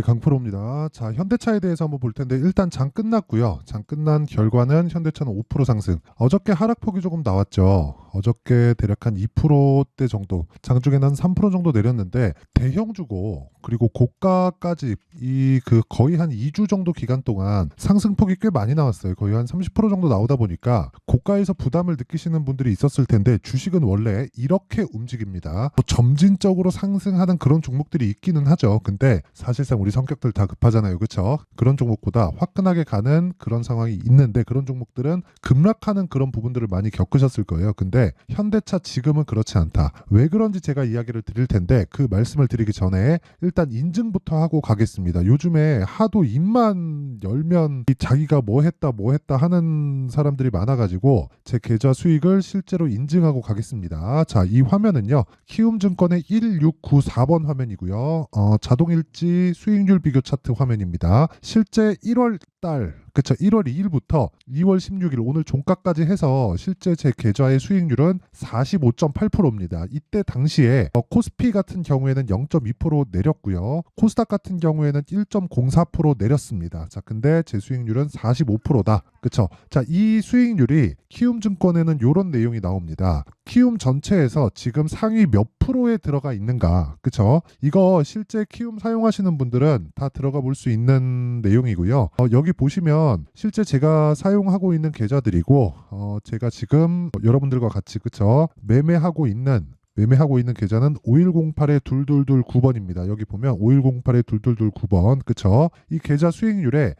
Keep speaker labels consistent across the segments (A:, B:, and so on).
A: 강프로입니다. 자, 현대차에 대해서 한번 볼 텐데 일단 장 끝났고요. 장 끝난 결과는 현대차는 5% 상승. 어저께 하락폭이 조금 나왔죠. 어저께 대략 한 2%대 정도, 장중에는 한 3% 정도 내렸는데 대형주고 그리고 고가까지 거의 한 2주 정도 기간 동안 상승폭이 꽤 많이 나왔어요. 거의 한 30% 정도 나오다 보니까 고가에서 부담을 느끼시는 분들이 있었을 텐데 주식은 원래 이렇게 움직입니다. 뭐 점진적으로 상승하는 그런 종목들이 있기는 하죠. 근데 사실상 우리 성격들 다 급하잖아요. 그렇죠? 그런 종목보다 화끈하게 가는 그런 상황이 있는데 그런 종목들은 급락하는 그런 부분들을 많이 겪으셨을 거예요. 근데 현대차 지금은 그렇지 않다. 왜 그런지 제가 이야기를 드릴 텐데 그 말씀을 드리기 전에 일단 인증부터 하고 가겠습니다. 요즘에 하도 입만 열면 자기가 뭐 했다 하는 사람들이 많아가지고 제 계좌 수익을 실제로 인증하고 가겠습니다. 자, 이 화면은요. 키움증권의 1694번 화면이고요. 자동일지 수익률 비교 차트 화면입니다. 실제 1월 달, 그쵸, 1월 2일부터 2월 16일 오늘 종가까지 해서 실제 제 계좌의 수익률은 45.8%입니다. 이때 당시에 코스피 같은 경우에는 0.2% 내렸고요. 코스닥 같은 경우에는 1.04% 내렸습니다. 자, 근데 제 수익률은 45%다. 그쵸? 자, 이 수익률이 키움증권에는 이런 내용이 나옵니다. 키움 전체에서 지금 상위 몇 프로에 들어가 있는가? 그쵸? 이거 실제 키움 사용하시는 분들은 다 들어가 볼 수 있는 내용이고요. 여기 보시면 실제 제가 사용하고 있는 계좌들이고 제가 지금 여러분들과 같이 그쵸? 매매하고 있는 계좌는 5108-2229번입니다. 여기 보면 5108-2229번. 그쵸? 이 계좌 수익률에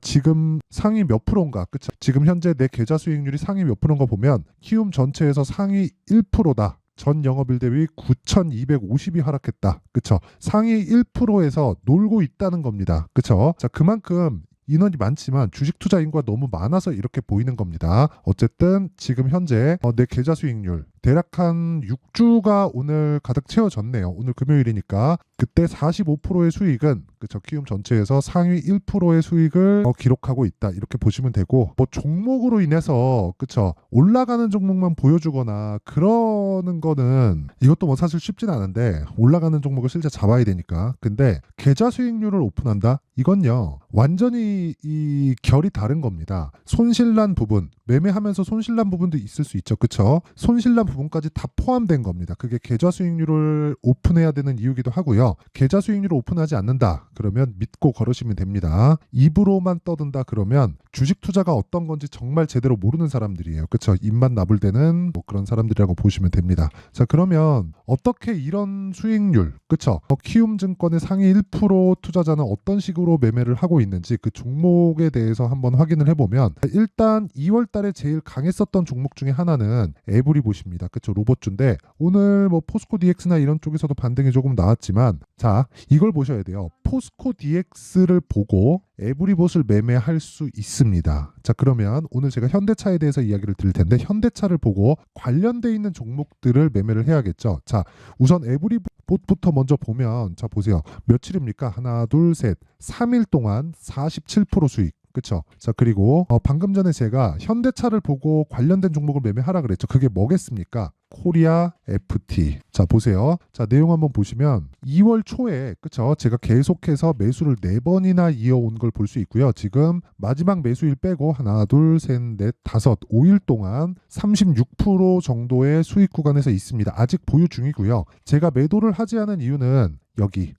A: 지금 상위 몇 프로인가? 그쵸? 지금 현재 내 계좌 수익률이 상위 몇 프로인가 보면 키움 전체에서 상위 1%다. 전 영업일 대비 9,250이 하락했다. 그쵸? 상위 1%에서 놀고 있다는 겁니다. 그쵸? 자, 그만큼 인원이 많지만 주식 투자 인구가 너무 많아서 이렇게 보이는 겁니다. 어쨌든 지금 현재 내 계좌 수익률 대략 한 6주가 오늘 가득 채워졌네요. 오늘 금요일이니까 그때 45%의 수익은 그쵸, 키움 전체에서 상위 1%의 수익을 기록하고 있다. 이렇게 보시면 되고 뭐 종목으로 인해서 그쵸, 올라가는 종목만 보여주거나 그러는 거는 이것도 뭐 사실 쉽진 않은데 올라가는 종목을 실제 잡아야 되니까. 근데 계좌 수익률을 오픈한다? 이건요 완전히 이 결이 다른 겁니다. 손실난 부분, 매매하면서 손실난 부분도 있을 수 있죠. 그쵸? 손실난 부분까지 다 포함된 겁니다. 그게 계좌 수익률을 오픈해야 되는 이유기도 하고요. 계좌 수익률을 오픈하지 않는다. 그러면 믿고 걸으시면 됩니다. 입으로만 떠든다 그러면 주식 투자가 어떤 건지 정말 제대로 모르는 사람들이에요. 그쵸? 입만 나불대는 뭐 그런 사람들이라고 보시면 됩니다. 자, 그러면 어떻게 이런 수익률, 그쵸? 키움증권의 상위 1% 투자자는 어떤 식으로 매매를 하고 있는지 그 종목에 대해서 한번 확인을 해보면 일단 2월 달에 제일 강했었던 종목 중에 하나는 에브리봇입니다. 그쵸? 로봇주인데 오늘 뭐 포스코 DX나 이런 쪽에서도 반등이 조금 나왔지만 자, 이걸 보셔야 돼요. 포스코 DX를 보고 에브리봇을 매매할 수 있습니다. 자, 그러면 오늘 제가 현대차에 대해서 이야기를 드릴 텐데 현대차를 보고 관련돼 있는 종목들을 매매를 해야겠죠. 자, 우선 에브리봇부터 먼저 보면 자, 보세요. 며칠입니까? 하나, 둘, 셋. 3일 동안 47% 수익. 그쵸? 자, 그리고 방금 전에 제가 현대차를 보고 관련된 종목을 매매하라 그랬죠. 그게 뭐겠습니까? 코리아 FT. 자, 보세요. 자, 내용 한번 보시면 2월 초에 그쵸? 제가 계속해서 매수를 4번이나 이어온 걸 볼 수 있고요. 지금 마지막 매수일 빼고 하나, 둘, 셋, 넷, 다섯, 5일 동안 36% 정도의 수익 구간에서 있습니다. 아직 보유 중이고요. 제가 매도를 하지 않은 이유는 여기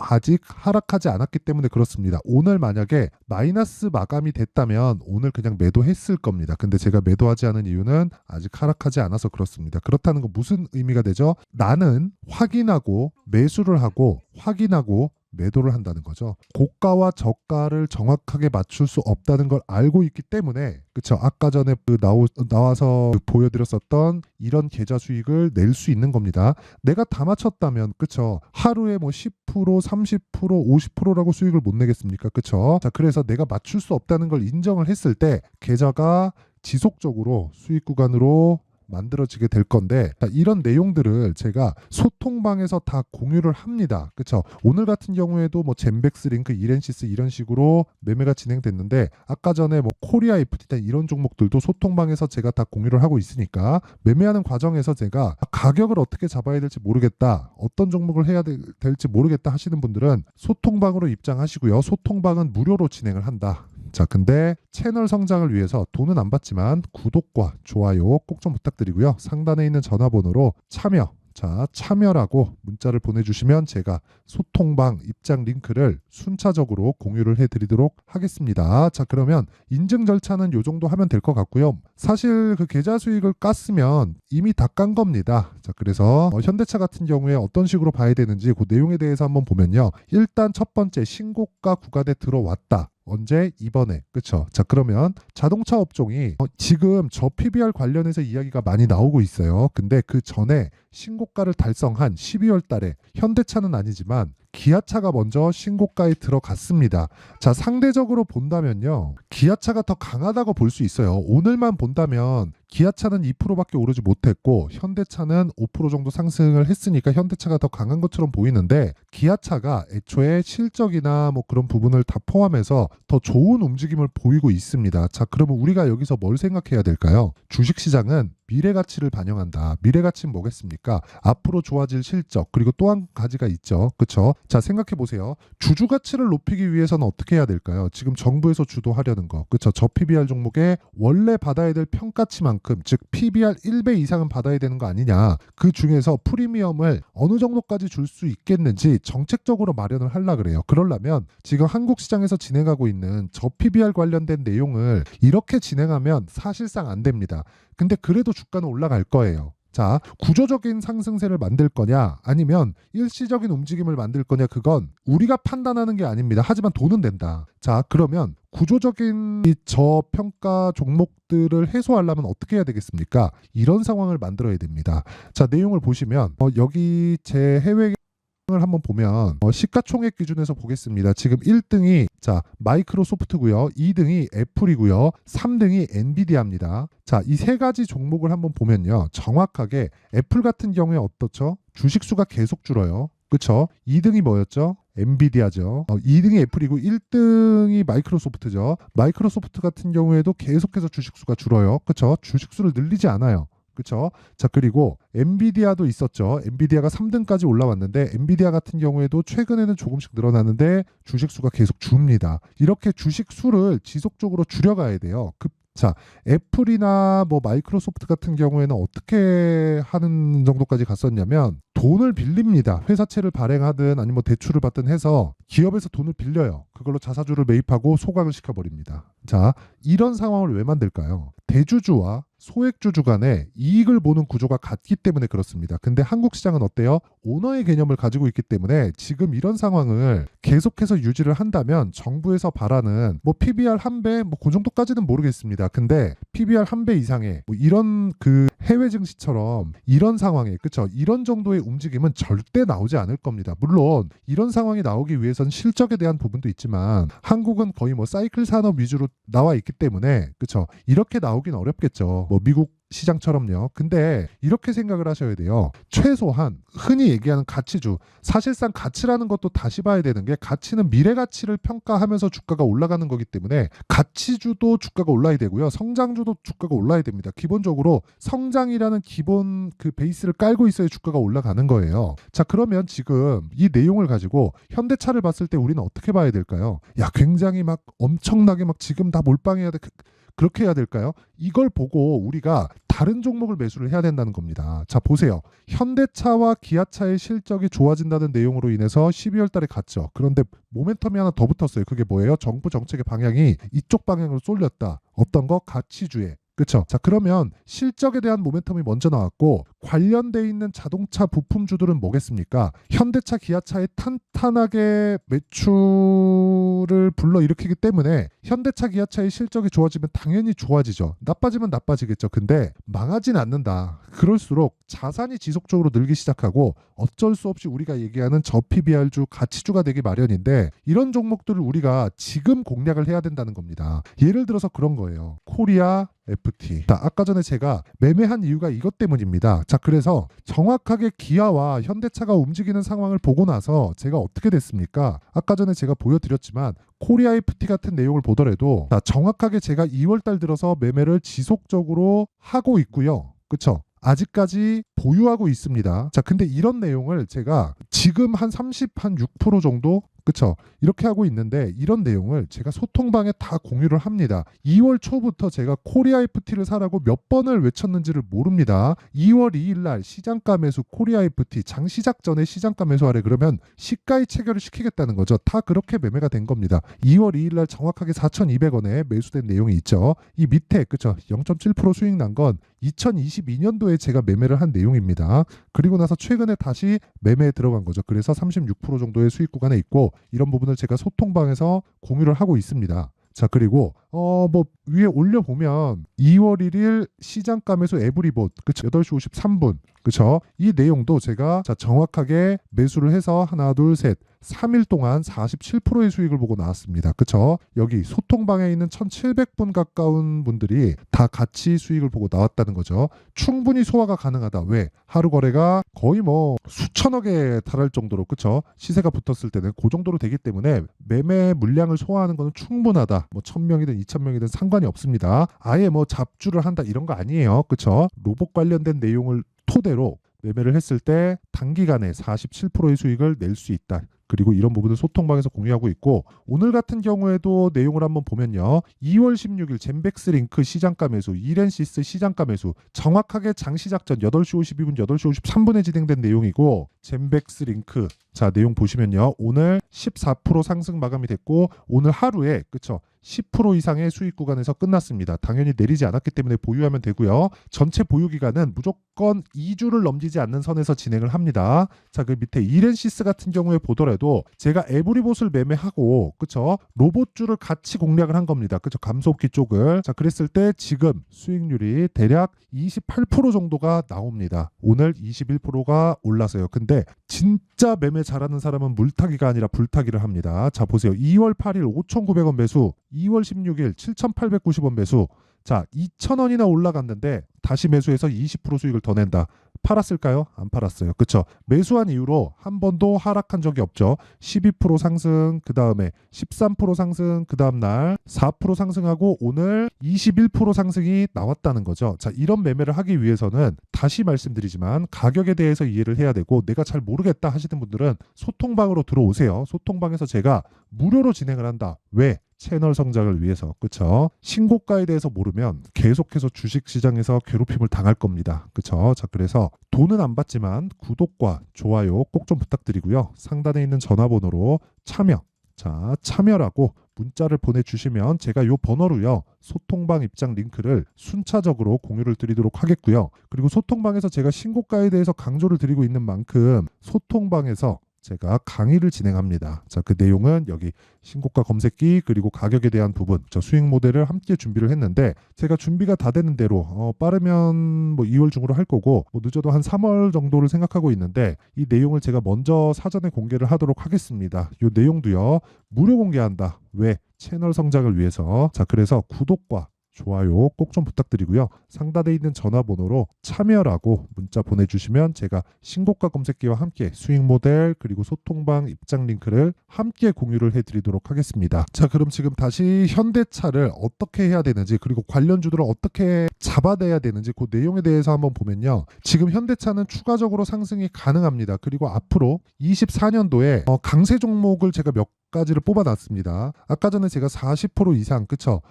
A: 아직 하락하지 않았기 때문에 그렇습니다. 오늘 만약에 마이너스 마감이 됐다면 오늘 그냥 매도했을 겁니다. 근데 제가 매도하지 않은 이유는 아직 하락하지 않아서 그렇습니다. 그렇다는 건 무슨 의미가 되죠? 나는 확인하고 매수를 하고 확인하고 매도를 한다는 거죠. 고가와 저가를 정확하게 맞출 수 없다는 걸 알고 있기 때문에 그쵸? 아까 전에 나와서 보여드렸었던 이런 계좌 수익을 낼 수 있는 겁니다. 내가 다 맞췄다면 그쵸? 하루에 뭐 10%, 30%, 50%라고 수익을 못 내겠습니까? 그쵸? 자, 그래서 내가 맞출 수 없다는 걸 인정을 했을 때 계좌가 지속적으로 수익 구간으로 만들어지게 될 건데, 이런 내용들을 제가 소통방에서 다 공유를 합니다. 그쵸? 오늘 같은 경우에도 뭐 젠백스 링크, 이렌시스 이런 식으로 매매가 진행됐는데, 아까 전에 뭐 코리아 FT 이런 종목들도 소통방에서 제가 다 공유를 하고 있으니까, 매매하는 과정에서 제가 가격을 어떻게 잡아야 될지 모르겠다, 어떤 종목을 해야 될지 모르겠다 하시는 분들은 소통방으로 입장하시고요. 소통방은 무료로 진행을 한다. 자, 근데 채널 성장을 위해서 돈은 안 받지만 구독과 좋아요 꼭 좀 부탁드리고요. 상단에 있는 전화번호로 참여라고 문자를 보내주시면 제가 소통방 입장 링크를 순차적으로 공유를 해드리도록 하겠습니다. 자, 그러면 인증 절차는 요 정도 하면 될 것 같고요. 사실 그 계좌 수익을 깠으면 이미 다 깐 겁니다. 자, 그래서 현대차 같은 경우에 어떤 식으로 봐야 되는지 그 내용에 대해서 한번 보면요. 일단 첫 번째 신고가 구간에 들어왔다. 언제? 이번에. 그쵸? 자, 그러면 자동차 업종이 지금 저 PBR 관련해서 이야기가 많이 나오고 있어요. 근데 그 전에 신고가를 달성한 12월 달에 현대차는 아니지만 기아차가 먼저 신고가에 들어갔습니다. 자, 상대적으로 본다면요. 기아차가 더 강하다고 볼 수 있어요. 오늘만 본다면 기아차는 2%밖에 오르지 못했고 현대차는 5% 정도 상승을 했으니까 현대차가 더 강한 것처럼 보이는데, 기아차가 애초에 실적이나 뭐 그런 부분을 다 포함해서 더 좋은 움직임을 보이고 있습니다. 자, 그러면 우리가 여기서 뭘 생각해야 될까요? 주식시장은 미래 가치를 반영한다. 미래 가치는 뭐겠습니까? 앞으로 좋아질 실적, 그리고 또 한 가지가 있죠. 그렇죠? 자, 생각해 보세요. 주주 가치를 높이기 위해서는 어떻게 해야 될까요? 지금 정부에서 주도하려는 거. 그렇죠? 저 PBR 종목에 원래 받아야 될 평가치만큼, 즉 PBR 1배 이상은 받아야 되는 거 아니냐. 그 중에서 프리미엄을 어느 정도까지 줄 수 있겠는지 정책적으로 마련을 하려 그래요. 그러려면 지금 한국 시장에서 진행하고 있는 저 PBR 관련된 내용을 이렇게 진행하면 사실상 안 됩니다. 근데 그래도 주가는 올라갈 거예요. 자, 구조적인 상승세를 만들 거냐 아니면 일시적인 움직임을 만들 거냐, 그건 우리가 판단하는 게 아닙니다. 하지만 돈은 된다. 자, 그러면 구조적인 이 저평가 종목들을 해소하려면 어떻게 해야 되겠습니까? 이런 상황을 만들어야 됩니다. 자, 내용을 보시면 여기 제 해외 을 한번 보면 시가총액 기준에서 보겠습니다. 지금 1등이 자 마이크로소프트고요, 2등이 애플이고요, 3등이 엔비디아입니다. 자, 이 세 가지 종목을 한번 보면요, 정확하게 애플 같은 경우에 어떻죠? 주식 수가 계속 줄어요. 그렇죠? 2등이 뭐였죠? 엔비디아죠. 2등이 애플이고 1등이 마이크로소프트죠. 마이크로소프트 같은 경우에도 계속해서 주식 수가 줄어요. 그렇죠? 주식 수를 늘리지 않아요. 그렇죠? 자, 그리고 엔비디아도 있었죠. 엔비디아가 3등까지 올라왔는데 엔비디아 같은 경우에도 최근에는 조금씩 늘어나는데 주식 수가 계속 줍니다. 이렇게 주식 수를 지속적으로 줄여가야 돼요. 자, 애플이나 뭐 마이크로소프트 같은 경우에는 어떻게 하는 정도까지 갔었냐면 돈을 빌립니다. 회사채를 발행하든 아니면 뭐 대출을 받든 해서 기업에서 돈을 빌려요. 그걸로 자사주를 매입하고 소각을 시켜버립니다. 자, 이런 상황을 왜 만들까요? 대주주와 소액주주 간에 이익을 보는 구조가 같기 때문에 그렇습니다. 근데 한국 시장은 어때요? 오너의 개념을 가지고 있기 때문에 지금 이런 상황을 계속해서 유지를 한다면 정부에서 바라는 뭐 PBR 1배 뭐 그 정도까지는 모르겠습니다. 근데 PBR 1배 이상의 뭐 이런 그 해외 증시처럼 이런 상황에, 그쵸? 이런 정도의 움직임은 절대 나오지 않을 겁니다. 물론 이런 상황이 나오기 위해서는 실적에 대한 부분도 있지만 한국은 거의 뭐 사이클 산업 위주로 나와 있기 때문에, 그쵸? 이렇게 나오긴 어렵겠죠. 뭐 미국 시장처럼요. 근데 이렇게 생각을 하셔야 돼요. 최소한 흔히 얘기하는 가치주, 사실상 가치라는 것도 다시 봐야 되는 게, 가치는 미래 가치를 평가하면서 주가가 올라가는 거기 때문에 가치주도 주가가 올라야 되고요. 성장주도 주가가 올라야 됩니다. 기본적으로 성장이라는 기본 그 베이스를 깔고 있어야 주가가 올라가는 거예요. 자, 그러면 지금 이 내용을 가지고 현대차를 봤을 때 우리는 어떻게 봐야 될까요? 야, 굉장히 막 엄청나게 막 지금 다 몰빵해야 돼. 그렇게 해야 될까요? 이걸 보고 우리가 다른 종목을 매수를 해야 된다는 겁니다. 자, 보세요. 현대차와 기아차의 실적이 좋아진다는 내용으로 인해서 12월 달에 갔죠. 그런데 모멘텀이 하나 더 붙었어요. 그게 뭐예요? 정부 정책의 방향이 이쪽 방향으로 쏠렸다. 어떤 거? 가치주에. 그렇죠? 자, 그러면 실적에 대한 모멘텀이 먼저 나왔고 관련돼 있는 자동차 부품주들은 뭐겠습니까? 현대차, 기아차의 탄탄하게 매출을 불러일으키기 때문에 현대차, 기아차의 실적이 좋아지면 당연히 좋아지죠. 나빠지면 나빠지겠죠. 근데 망하진 않는다. 그럴수록 자산이 지속적으로 늘기 시작하고 어쩔 수 없이 우리가 얘기하는 저PBR주 가치주가 되기 마련인데 이런 종목들을 우리가 지금 공략을 해야 된다는 겁니다. 예를 들어서 그런 거예요. 코리아 FT. 자, 아까 전에 제가 매매한 이유가 이것 때문입니다. 자, 그래서 정확하게 기아와 현대차가 움직이는 상황을 보고 나서 제가 어떻게 됐습니까? 아까 전에 제가 보여드렸지만 코리아 FT 같은 내용을 보더라도 자, 정확하게 제가 2월달 들어서 매매를 지속적으로 하고 있고요. 그쵸? 아직까지 보유하고 있습니다. 자, 근데 이런 내용을 제가 지금 한 6% 정도 그쵸? 이렇게 하고 있는데 이런 내용을 제가 소통방에 다 공유를 합니다. 2월 초부터 제가 코리아 FT를 사라고 몇 번을 외쳤는지를 모릅니다. 2월 2일 날 시장가 매수 코리아 FT 장 시작 전에 시장가 매수하래 그러면 시가의 체결을 시키겠다는 거죠. 다 그렇게 매매가 된 겁니다. 2월 2일 날 정확하게 4,200원에 매수된 내용이 있죠. 이 밑에 그쵸? 0.7% 수익 난 건 2022년도에 제가 매매를 한 내용입니다. 그리고 나서 최근에 다시 매매에 들어간 거죠. 그래서 36% 정도의 수익 구간에 있고 이런 부분을 제가 소통방에서 공유를 하고 있습니다. 자, 그리고 뭐 위에 올려보면 2월 1일 시장가 매수 에브리봇 그쵸? 8시 53분 그쵸? 이 내용도 제가 자, 정확하게 매수를 해서 하나 둘 셋 3일 동안 47%의 수익을 보고 나왔습니다. 그쵸? 여기 소통방에 있는 1700분 가까운 분들이 다 같이 수익을 보고 나왔다는 거죠. 충분히 소화가 가능하다. 왜? 하루 거래가 거의 뭐 수천억에 달할 정도로 그쵸? 시세가 붙었을 때는 그 정도로 되기 때문에 매매 물량을 소화하는 것은 충분하다. 뭐 1000명이든 2000명이든 상관이 없습니다. 아예 뭐 잡주를 한다 이런 거 아니에요. 그쵸? 로봇 관련된 내용을 토대로 매매를 했을 때 단기간에 47%의 수익을 낼 수 있다. 그리고 이런 부분을 소통방에서 공유하고 있고 오늘 같은 경우에도 내용을 한번 보면요. 2월 16일 젠백스 링크 시장가 매수, 이렌시스 시장가 매수 정확하게 장시작 전 8시 52분, 8시 53분에 진행된 내용이고 젠백스 링크 자 내용 보시면요. 오늘 14% 상승 마감이 됐고 오늘 하루에 그쵸? 10% 이상의 수익 구간에서 끝났습니다. 당연히 내리지 않았기 때문에 보유하면 되고요. 전체 보유 기간은 무조건 2주를 넘기지 않는 선에서 진행을 합니다. 자, 그 밑에 이렌시스 같은 경우에 보더라도 제가 에브리봇을 매매하고 그쵸? 로봇주를 같이 공략을 한 겁니다. 그쵸? 감소기 쪽을. 자, 그랬을 때 지금 수익률이 대략 28% 정도가 나옵니다. 오늘 21%가 올라서요. 근데 진짜 매매 잘하는 사람은 물타기가 아니라 불타기를 합니다. 자, 보세요. 2월 8일 5,900원 매수, 2월 16일 7,890원 매수. 자, 2,000원이나 올라갔는데 다시 매수해서 20% 수익을 더 낸다. 팔았을까요? 안 팔았어요. 그쵸? 매수한 이후로 한 번도 하락한 적이 없죠. 12% 상승, 그 다음에 13% 상승, 그 다음날 4% 상승하고 오늘 21% 상승이 나왔다는 거죠. 자, 이런 매매를 하기 위해서는 다시 말씀드리지만 가격에 대해서 이해를 해야 되고 내가 잘 모르겠다 하시는 분들은 소통방으로 들어오세요. 소통방에서 제가 무료로 진행을 한다. 왜? 채널 성장을 위해서. 그쵸? 신고가에 대해서 모르면 계속해서 주식시장에서 괴롭힘을 당할 겁니다. 그쵸? 자, 그래서 돈은 안 받지만 구독과 좋아요 꼭 좀 부탁드리고요. 상단에 있는 전화번호로 참여라고 문자를 보내주시면 제가 요 번호로요. 소통방 입장 링크를 순차적으로 공유를 드리도록 하겠고요. 그리고 소통방에서 제가 신고가에 대해서 강조를 드리고 있는 만큼 소통방에서 제가 강의를 진행합니다. 자, 그 내용은 여기 신고가 검색기 그리고 가격에 대한 부분, 저 수익 모델을 함께 준비를 했는데 제가 준비가 다 되는 대로 빠르면 뭐 2월 중으로 할 거고 뭐 늦어도 한 3월 정도를 생각하고 있는데 이 내용을 제가 먼저 사전에 공개를 하도록 하겠습니다. 이 내용도요 무료 공개한다. 왜? 채널 성장을 위해서. 자, 그래서 구독과 좋아요 꼭 좀 부탁드리고요. 상단에 있는 전화번호로 참여라고 문자 보내주시면 제가 신고가 검색기와 함께 수익 모델 그리고 소통방 입장 링크를 함께 공유를 해드리도록 하겠습니다. 자, 그럼 지금 다시 현대차를 어떻게 해야 되는지 그리고 관련주들을 어떻게 잡아내야 되는지 그 내용에 대해서 한번 보면요. 지금 현대차는 추가적으로 상승이 가능합니다. 그리고 앞으로 24년도에 강세 종목을 제가 몇 가지를 뽑아놨습니다. 아까 전에 제가 40% 이상 그쵸?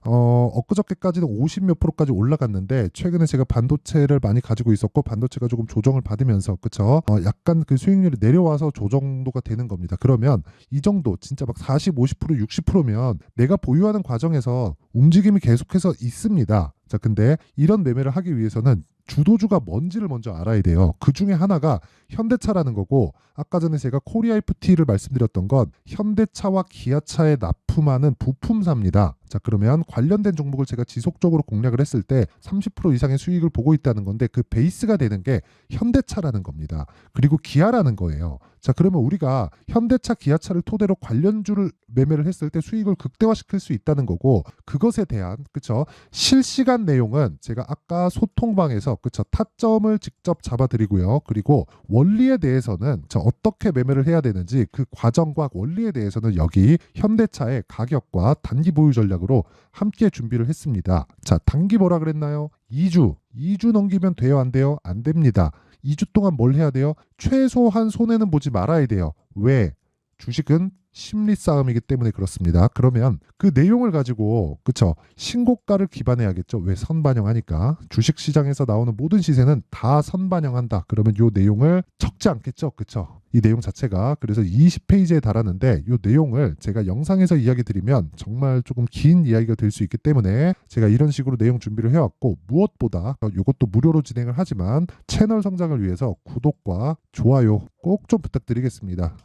A: 엊그저께까지는 50 몇 프로까지 올라갔는데 최근에 제가 반도체를 많이 가지고 있었고 반도체가 조금 조정을 받으면서 그쵸? 약간 그 수익률이 내려와서 조정도가 되는 겁니다. 그러면 이 정도 진짜 막 40, 50%, 60%면 내가 보유하는 과정에서 움직임이 계속해서 있습니다. 자, 근데 이런 매매를 하기 위해서는 주도주가 뭔지를 먼저 알아야 돼요. 그 중에 하나가 현대차라는 거고 아까 전에 제가 코리아 FT를 말씀드렸던 건 현대차와 기아차에 납품하는 부품사입니다. 자, 그러면 관련된 종목을 제가 지속적으로 공략을 했을 때 30% 이상의 수익을 보고 있다는 건데 그 베이스가 되는 게 현대차라는 겁니다. 그리고 기아라는 거예요. 자, 그러면 우리가 현대차, 기아차를 토대로 관련주를 매매를 했을 때 수익을 극대화시킬 수 있다는 거고, 그것에 대한 그쵸 실시간 내용은 제가 아까 소통방에서 그쵸 타점을 직접 잡아드리고요. 그리고 원리에 대해서는 어떻게 매매를 해야 되는지 그 과정과 원리에 대해서는 여기 현대차의 가격과 단기 보유 전략으로 함께 준비를 했습니다. 자, 단기 뭐라 그랬나요? 2주 넘기면 돼요, 안 돼요? 안 됩니다. 2주 동안 뭘 해야 돼요? 최소한 손해는 보지 말아야 돼요. 왜? 주식은 심리 싸움이기 때문에 그렇습니다. 그러면 그 내용을 가지고 그쵸 신고가를 기반해야겠죠. 왜? 선반영하니까. 주식시장에서 나오는 모든 시세는 다 선반영한다. 그러면 이 내용을 적지 않겠죠. 그쵸? 이 내용 자체가 그래서 20페이지에 달하는데 이 내용을 제가 영상에서 이야기 드리면 정말 조금 긴 이야기가 될 수 있기 때문에 제가 이런 식으로 내용 준비를 해왔고, 무엇보다 이것도 무료로 진행을 하지만 채널 성장을 위해서 구독과 좋아요 꼭 좀 부탁드리겠습니다.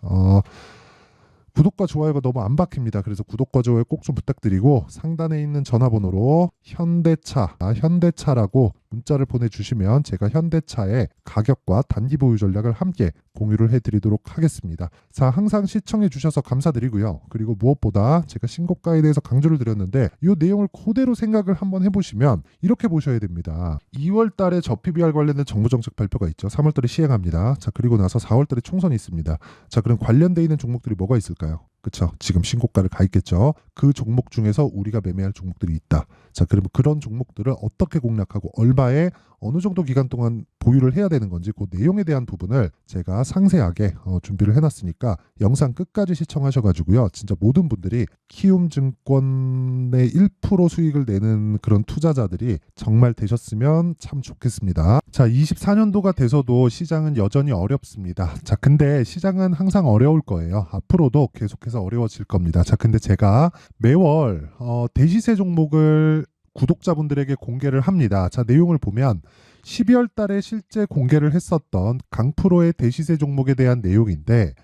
A: 구독과 좋아요가 너무 안 박힙니다. 그래서 구독과 좋아요 꼭 좀 부탁드리고 상단에 있는 전화번호로 현대차라고 문자를 보내주시면 제가 현대차의 가격과 단기 보유 전략을 함께 공유를 해드리도록 하겠습니다. 자, 항상 시청해 주셔서 감사드리고요. 그리고 무엇보다 제가 신고가에 대해서 강조를 드렸는데 이 내용을 그대로 생각을 한번 해보시면 이렇게 보셔야 됩니다. 2월 달에 저 PBR 관련된 정부정책 발표가 있죠. 3월 달에 시행합니다. 자, 그리고 나서 4월 달에 총선이 있습니다. 자, 그럼 관련돼 있는 종목들이 뭐가 있을까요? 그쵸? 지금 신고가를 가 있겠죠. 그 종목 중에서 우리가 매매할 종목들이 있다. 자, 그러면 그런 종목들을 어떻게 공략하고 얼마에 어느 정도 기간 동안 보유를 해야 되는 건지 그 내용에 대한 부분을 제가 상세하게 준비를 해놨으니까 영상 끝까지 시청하셔가지고요. 진짜 모든 분들이 키움증권의 1% 수익을 내는 그런 투자자들이 정말 되셨으면 참 좋겠습니다. 자, 24년도가 돼서도 시장은 여전히 어렵습니다. 자, 근데 시장은 항상 어려울 거예요. 앞으로도 계속해서 어려워질 겁니다. 자, 근데 제가 매월 대시세 종목을 구독자분들에게 공개를 합니다. 자, 내용을 보면 12월 달에 실제 공개를 했었던 강프로의 대시세 종목에 대한 내용인데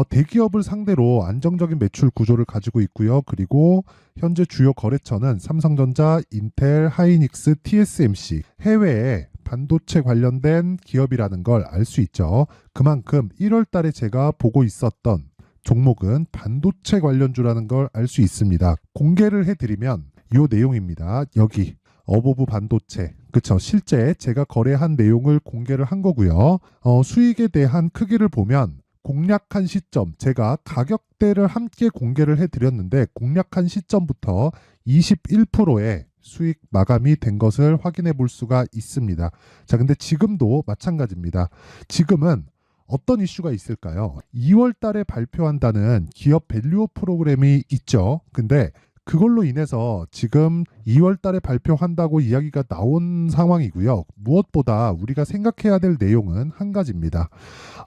A: 대기업을 상대로 안정적인 매출 구조를 가지고 있고요. 그리고 현재 주요 거래처는 삼성전자, 인텔, 하이닉스, TSMC, 해외에 반도체 관련된 기업이라는 걸 알 수 있죠. 그만큼 1월 달에 제가 보고 있었던 종목은 반도체 관련주라는 걸 알 수 있습니다. 공개를 해드리면 이 내용입니다. 여기 어보브 반도체, 그쵸? 실제 제가 거래한 내용을 공개를 한 거고요. 수익에 대한 크기를 보면 공략한 시점, 제가 가격대를 함께 공개를 해드렸는데 공략한 시점부터 21%의 수익 마감이 된 것을 확인해 볼 수가 있습니다. 자, 근데 지금도 마찬가지입니다. 지금은 어떤 이슈가 있을까요? 2월 달에 발표한다는 기업 밸류업 프로그램이 있죠. 근데 그걸로 인해서 지금 2월 달에 발표한다고 이야기가 나온 상황이고요. 무엇보다 우리가 생각해야 될 내용은 한 가지입니다.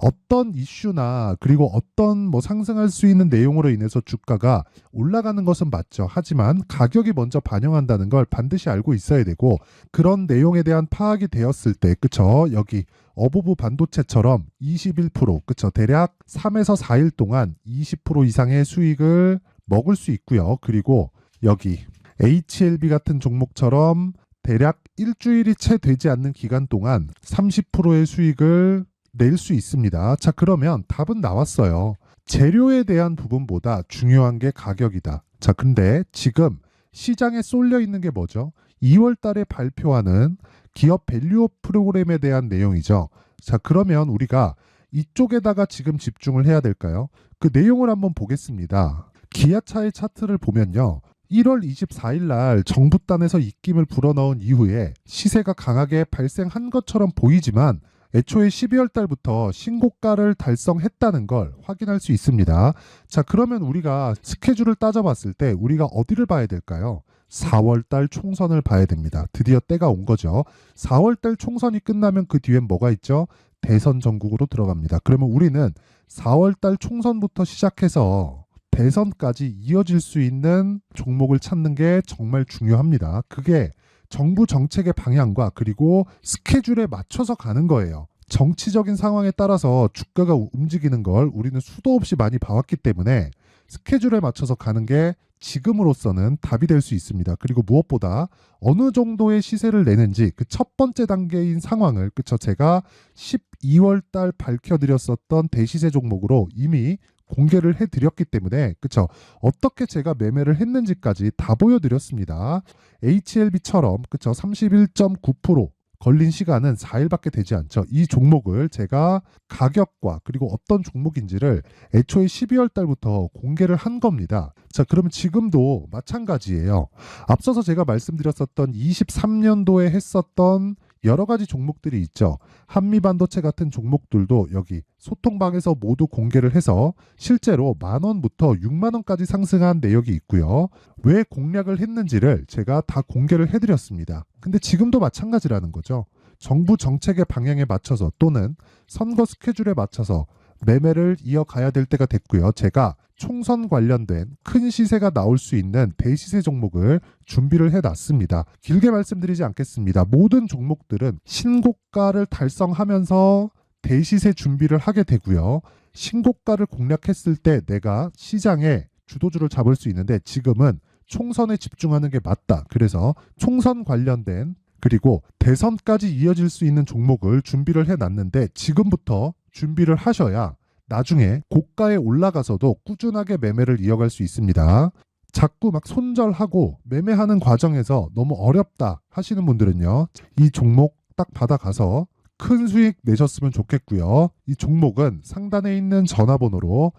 A: 어떤 이슈나 그리고 어떤 상승할 수 있는 내용으로 인해서 주가가 올라가는 것은 맞죠. 하지만 가격이 먼저 반영한다는 걸 반드시 알고 있어야 되고, 그런 내용에 대한 파악이 되었을 때, 그쵸? 여기 어보브 반도체처럼 21%, 그쵸? 대략 3에서 4일 동안 20% 이상의 수익을 먹을 수 있고요. 그리고 여기 HLB 같은 종목처럼 대략 일주일이 채 되지 않는 기간 동안 30%의 수익을 낼 수 있습니다. 자, 그러면 답은 나왔어요. 재료에 대한 부분보다 중요한 게 가격이다. 자, 근데 지금 시장에 쏠려 있는 게 뭐죠? 2월 달에 발표하는 기업 밸류업 프로그램에 대한 내용이죠. 자, 그러면 우리가 이쪽에다가 지금 집중을 해야 될까요? 그 내용을 한번 보겠습니다. 기아차의 차트를 보면요. 1월 24일 날 정부단에서 입김을 불어넣은 이후에 시세가 강하게 발생한 것처럼 보이지만 애초에 12월 달부터 신고가를 달성했다는 걸 확인할 수 있습니다. 자, 그러면 우리가 스케줄을 따져봤을 때 우리가 어디를 봐야 될까요? 4월 달 총선을 봐야 됩니다. 드디어 때가 온 거죠. 4월 달 총선이 끝나면 그 뒤엔 뭐가 있죠? 대선 전국으로 들어갑니다. 그러면 우리는 4월 달 총선부터 시작해서 대선까지 이어질 수 있는 종목을 찾는 게 정말 중요합니다. 그게 정부 정책의 방향과 그리고 스케줄에 맞춰서 가는 거예요. 정치적인 상황에 따라서 주가가 움직이는 걸 우리는 수도 없이 많이 봐왔기 때문에 스케줄에 맞춰서 가는 게 지금으로서는 답이 될 수 있습니다. 그리고 무엇보다 어느 정도의 시세를 내는지 그 첫 번째 단계인 상황을 그쵸 제가 12월 달 밝혀드렸었던 대시세 종목으로 이미 공개를 해드렸기 때문에 그쵸 어떻게 제가 매매를 했는지까지 다 보여드렸습니다. HLB처럼 그쵸 31.9% 걸린 시간은 4일밖에 되지 않죠. 이 종목을 제가 가격과 그리고 어떤 종목인지를 애초에 12월 달부터 공개를 한 겁니다. 자, 그러면 지금도 마찬가지예요. 앞서서 제가 말씀드렸었던 23년도에 했었던 여러 가지 종목들이 있죠. 한미반도체 같은 종목들도 여기 소통방에서 모두 공개를 해서 실제로 10,000원부터 60,000원까지 상승한 내역이 있고요. 왜 공략을 했는지를 제가 다 공개를 해드렸습니다. 근데 지금도 마찬가지라는 거죠. 정부 정책의 방향에 맞춰서 또는 선거 스케줄에 맞춰서 매매를 이어가야 될 때가 됐고요. 제가 총선 관련된 큰 시세가 나올 수 있는 대시세 종목을 준비를 해놨습니다. 길게 말씀드리지 않겠습니다. 모든 종목들은 신고가를 달성하면서 대시세 준비를 하게 되고요. 신고가를 공략했을 때 내가 시장에 주도주를 잡을 수 있는데 지금은 총선에 집중하는 게 맞다. 그래서 총선 관련된 그리고 대선까지 이어질 수 있는 종목을 준비를 해놨는데 지금부터 준비를 하셔야 나중에 고가에 올라가서도 꾸준하게 매매를 이어갈 수 있습니다. 자꾸 막 손절하고 매매하는 과정에서 너무 어렵다 하시는 분들은요. 이 종목 딱 받아가서 큰 수익 내셨으면 좋겠고요. 이 종목은 상단에 있는 전화번호로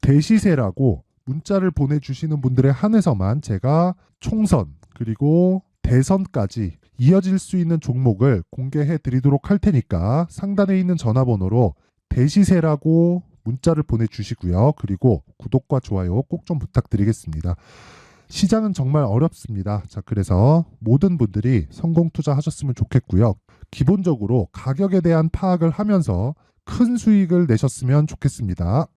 A: 대시세라고 문자를 보내주시는 분들에 한해서만 제가 총선 그리고 대선까지 이어질 수 있는 종목을 공개해 드리도록 할 테니까 상단에 있는 전화번호로 대시세라고 문자를 보내주시고요. 그리고 구독과 좋아요 꼭 좀 부탁드리겠습니다. 시장은 정말 어렵습니다. 자, 그래서 모든 분들이 성공 투자하셨으면 좋겠고요. 기본적으로 가격에 대한 파악을 하면서 큰 수익을 내셨으면 좋겠습니다.